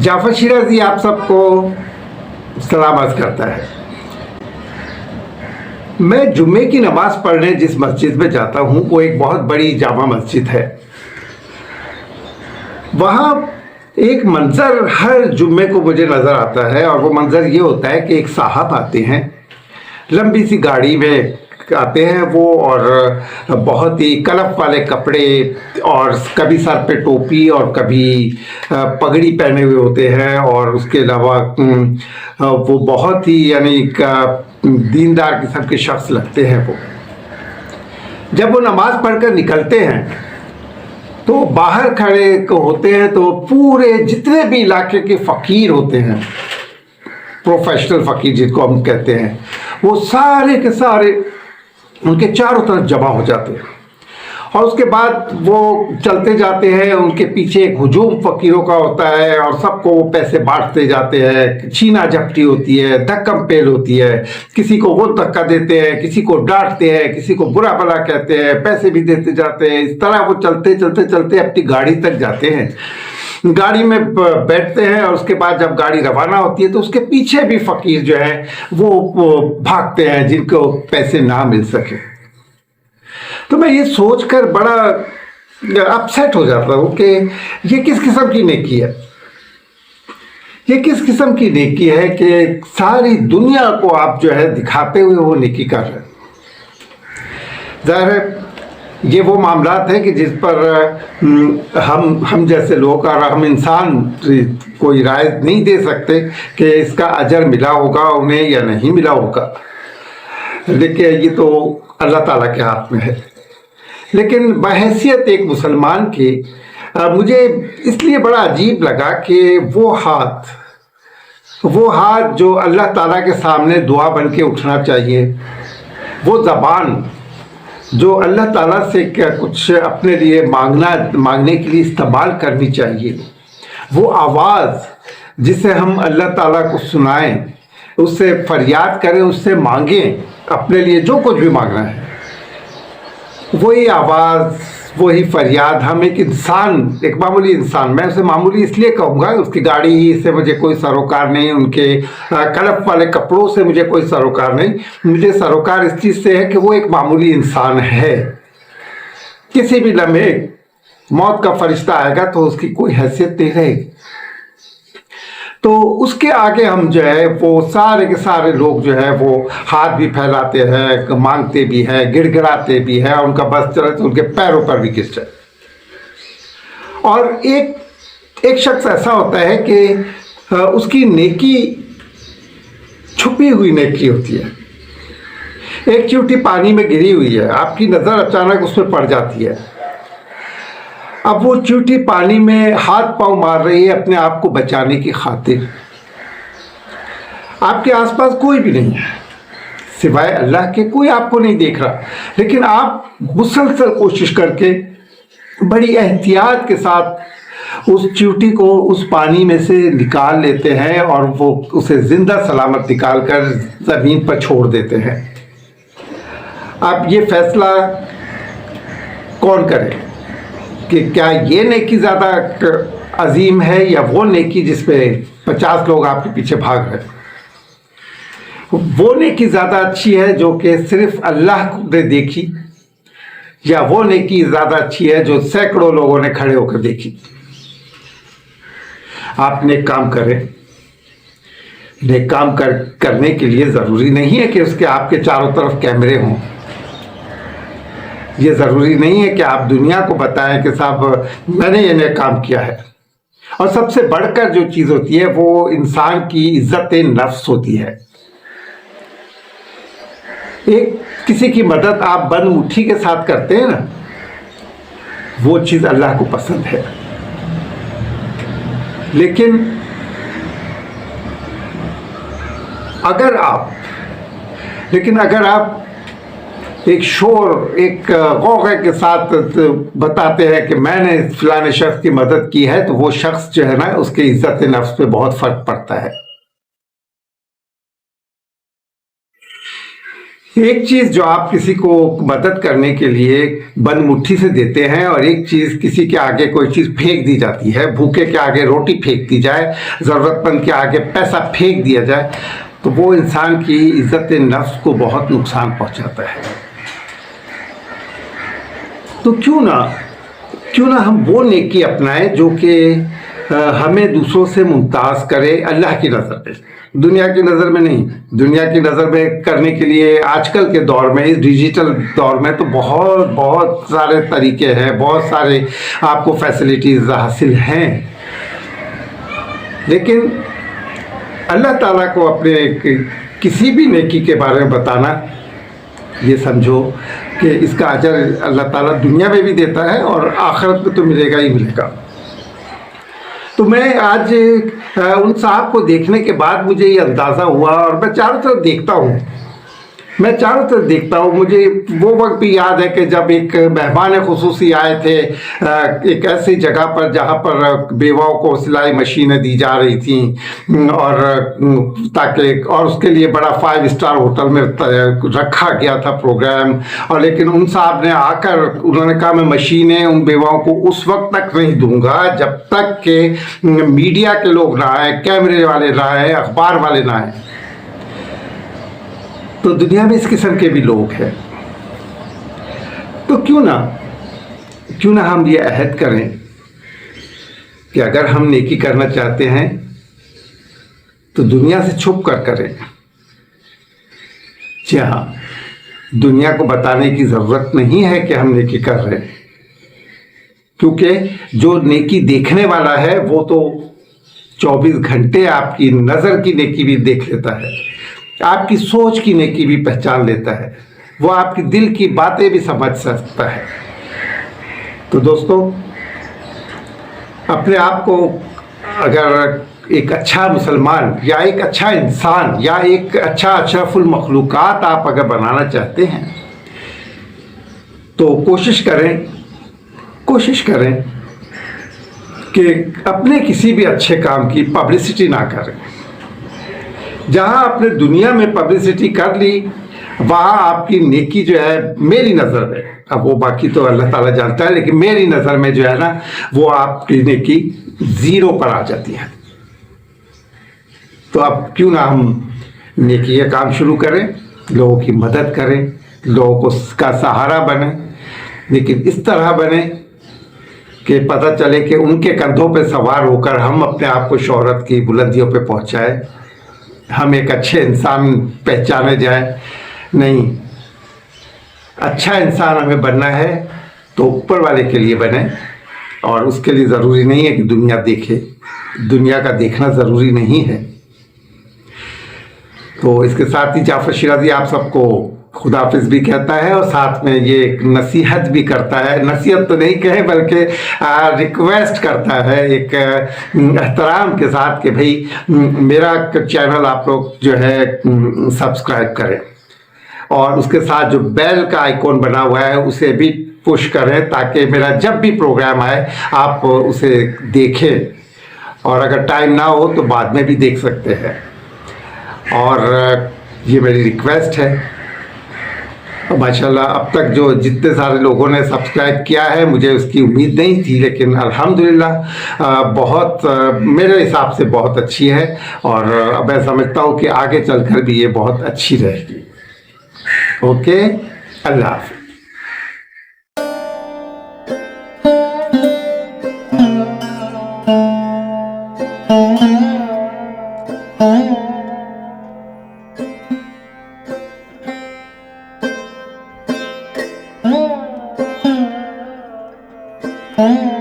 जाफर शिराजी आप सबको सलाम अर्ज करता है। मैं जुम्मे की नमाज पढ़ने जिस मस्जिद में जाता हूँ वो एक बहुत बड़ी जामा मस्जिद है। वहाँ एक मंज़र हर जुम्मे को मुझे नज़र आता है और वो मंज़र ये होता है कि एक साहब आते हैं, लंबी सी गाड़ी में आते हैं वो, और बहुत ही कलफ वाले कपड़े और कभी सर पे टोपी और कभी पगड़ी पहने हुए होते हैं, और उसके अलावा वो बहुत ही यानी दीनदार किस्म के शख्स लगते हैं। वो जब वो नमाज पढ़कर निकलते हैं तो बाहर खड़े होते हैं तो पूरे जितने भी इलाके के फ़कीर होते हैं, प्रोफेशनल फ़कीर जिनको हम कहते हैं, वो सारे के सारे उनके चारों तरफ जमा हो जाते हैं। और उसके बाद वो चलते जाते हैं, उनके पीछे एक हुजूम फ़कीरों का होता है और सबको वो पैसे बांटते जाते हैं। छीना झपटी होती है, धक्कम पेल होती है, किसी को वो धक्का देते हैं, किसी को डांटते हैं, किसी को बुरा भला कहते हैं, पैसे भी देते जाते हैं। इस तरह वो चलते चलते चलते अपनी गाड़ी तक जाते हैं। गाड़ी में बैठते हैं और उसके बाद जब गाड़ी रवाना होती है तो उसके पीछे भी फ़कीर जो है वो भागते हैं जिनको पैसे ना मिल सके। तो मैं ये सोचकर बड़ा अपसेट हो जाता हूँ कि ये किस किस्म की नेकी है, ये किस किस्म की नेकी है कि सारी दुनिया को आप जो है दिखाते हुए वो नेकी कर रहे हैं। ज़ाहिर है ये वो मामलात है कि जिस पर हम जैसे लोग और हम इंसान कोई राय नहीं दे सकते कि इसका अजर मिला होगा उन्हें या नहीं मिला होगा, लेकिन ये तो अल्लाह ताला के हाथ में है। लेकिन बहैसियत एक मुसलमान के मुझे इसलिए बड़ा अजीब लगा कि वो हाथ जो अल्लाह ताला के सामने दुआ बन के उठना चाहिए, वो ज़बान जो अल्लाह ताला से क्या कुछ अपने लिए मांगने के लिए इस्तेमाल करनी चाहिए, वो आवाज़ जिसे हम अल्लाह ताला को सुनाएं, उससे फरियाद करें, उससे मांगें अपने लिए जो कुछ भी मांगना है, वही आवाज़ वही फरियाद हम एक मामूली इंसान, मैं उसे मामूली इसलिए कहूँगा, उसकी गाड़ी से मुझे कोई सरोकार नहीं, उनके कलफ वाले कपड़ों से मुझे कोई सरोकार नहीं, मुझे सरोकार इस चीज़ से है कि वो एक मामूली इंसान है। किसी भी लम्हे मौत का फरिश्ता आएगा तो उसकी कोई हैसियत नहीं रहेगी। तो उसके आगे हम जो है वो सारे के सारे लोग जो है वो हाथ भी फैलाते हैं, मांगते भी हैं, गिड़गिड़ाते भी हैं, और उनका बस चले तो उनके पैरों पर भी गिर जाए। और एक शख्स ऐसा होता है कि उसकी नेकी छुपी हुई नेकी होती है। एक चींटी पानी में गिरी हुई है, आपकी नज़र अचानक उस पर पड़ जाती है। अब वो चींटी पानी में हाथ पांव मार रही है अपने आप को बचाने की खातिर। आपके आसपास कोई भी नहीं है सिवाय अल्लाह के, कोई आपको नहीं देख रहा, लेकिन आप मुसलसल कोशिश करके बड़ी एहतियात के साथ उस चींटी को उस पानी में से निकाल लेते हैं और वो उसे जिंदा सलामत निकाल कर ज़मीन पर छोड़ देते हैं। अब ये फैसला कौन करे कि क्या ये नेकी ज़्यादा अजीम है या वो नेकी जिसमें 50 लोग आपके पीछे भाग रहे हैं? वो नेकी ज़्यादा अच्छी है जो कि सिर्फ अल्लाह ने देखी, या वो नेकी ज़्यादा अच्छी है जो सैकड़ों लोगों ने खड़े होकर देखी? आप नेक काम करें। नेक काम करने के लिए ज़रूरी नहीं है कि उसके आपके चारों तरफ कैमरे हों। ये ज़रूरी नहीं है कि आप दुनिया को बताएं कि साहब मैंने ये नया काम किया है। और सबसे बढ़कर जो चीज़ होती है वो इंसान की इज्जत नफ्स होती है। एक किसी की मदद आप बंद मुट्ठी के साथ करते हैं ना, वो चीज़ अल्लाह को पसंद है। लेकिन अगर आप एक शोर एक गौगे के साथ बताते हैं कि मैंने फलाने शख्स की मदद की है, तो वो शख्स जो है ना उसके इज्जत नफ्स पे बहुत फर्क पड़ता है। एक चीज जो आप किसी को मदद करने के लिए बंद मुट्ठी से देते हैं, और एक चीज किसी के आगे कोई चीज फेंक दी जाती है, भूखे के आगे रोटी फेंक दी जाए, जरूरतमंद के आगे पैसा फेंक दिया जाए, तो वो इंसान की इज्जत नफ्स को बहुत नुकसान पहुंचाता है। तो क्यों ना हम वो नेकी अपनाएं जो कि हमें दूसरों से मुमताज़ करे अल्लाह की नज़र में, दुनिया की नज़र में नहीं। दुनिया की नज़र में करने के लिए आजकल के दौर में, इस डिजिटल दौर में, तो बहुत सारे तरीके हैं, बहुत सारे आपको फैसिलिटीज़ हासिल हैं, लेकिन अल्लाह ताला को अपने किसी भी नेकी के बारे में बताना, ये समझो कि इसका अजर अल्लाह ताला दुनिया में भी देता है और आखिरत में तो मिलेगा ही मिलेगा। तो मैं आज उन साहब को देखने के बाद मुझे ये अंदाज़ा हुआ, और मैं चारों तरफ देखता हूँ, मुझे वो वक्त भी याद है कि जब एक मेहमान खुसूसी आए थे एक ऐसी जगह पर जहाँ पर बेवाओं को सिलाई मशीनें दी जा रही थी, और ताकि, और उसके लिए बड़ा 5 स्टार होटल में रखा गया था प्रोग्राम। और लेकिन उन साहब ने आकर उन्होंने कहा मैं मशीनें उन बेवाओं को उस वक्त तक नहीं दूंगा जब तक कि मीडिया के लोग ना आए, कैमरे वाले ना आए, अखबार वाले ना आए। तो दुनिया में इस किस्म के भी लोग हैं। तो क्यों ना हम ये अहद करें कि अगर हम नेकी करना चाहते हैं तो दुनिया से छुप कर करें। जी हाँ, दुनिया को बताने की ज़रूरत नहीं है कि हम नेकी कर रहे हैं, क्योंकि जो नेकी देखने वाला है वो तो 24 घंटे आपकी नज़र की नेकी भी देख लेता है, आपकी सोच की नेकी भी पहचान लेता है, वो आपकी दिल की बातें भी समझ सकता है। तो दोस्तों, अपने आप को अगर एक अच्छा मुसलमान या एक अच्छा इंसान या एक अच्छा अशरफुल मखलूक़ात आप अगर बनाना चाहते हैं तो कोशिश करें कि अपने किसी भी अच्छे काम की पब्लिसिटी ना करें। जहां आपने दुनिया में पब्लिसिटी कर ली, वहाँ आपकी नेकी जो है मेरी नज़र में, अब वो बाकी तो अल्लाह ताला जानता है, लेकिन मेरी नज़र में जो है ना, वो आपकी नेकी 0 पर आ जाती है। तो अब क्यों ना हम नेकी का काम शुरू करें, लोगों की मदद करें, लोगों को का सहारा बने, लेकिन इस तरह बने कि पता चले कि उनके कंधों पे सवार होकर हम अपने आप को शोहरत की बुलंदियों पे पहुंचाए, हम एक अच्छे इंसान पहचाने जाए। नहीं, अच्छा इंसान हमें बनना है तो ऊपर वाले के लिए बने, और उसके लिए ज़रूरी नहीं है कि दुनिया देखे, दुनिया का देखना ज़रूरी नहीं है। तो इसके साथ ही जाफर शिराजी आप सबको खुदाफिज भी कहता है, और साथ में ये एक नसीहत भी करता है, नसीहत तो नहीं कहे बल्कि रिक्वेस्ट करता है एक एहतराम के साथ कि भाई मेरा चैनल आप लोग जो है सब्सक्राइब करें, और उसके साथ जो बेल का आइकॉन बना हुआ है उसे भी पुश करें, ताकि मेरा जब भी प्रोग्राम आए आप उसे देखें, और अगर टाइम ना हो तो बाद में भी देख सकते हैं। और ये मेरी रिक्वेस्ट है। माशाल्लाह अब तक जो जितने सारे लोगों ने सब्सक्राइब किया है, मुझे उसकी उम्मीद नहीं थी, लेकिन अल्हम्दुलिल्लाह बहुत मेरे हिसाब से बहुत अच्छी है, और मैं समझता हूँ कि आगे चलकर भी ये बहुत अच्छी रहेगी। ओके, अल्लाह हाफ़िज़। Mm-hmm.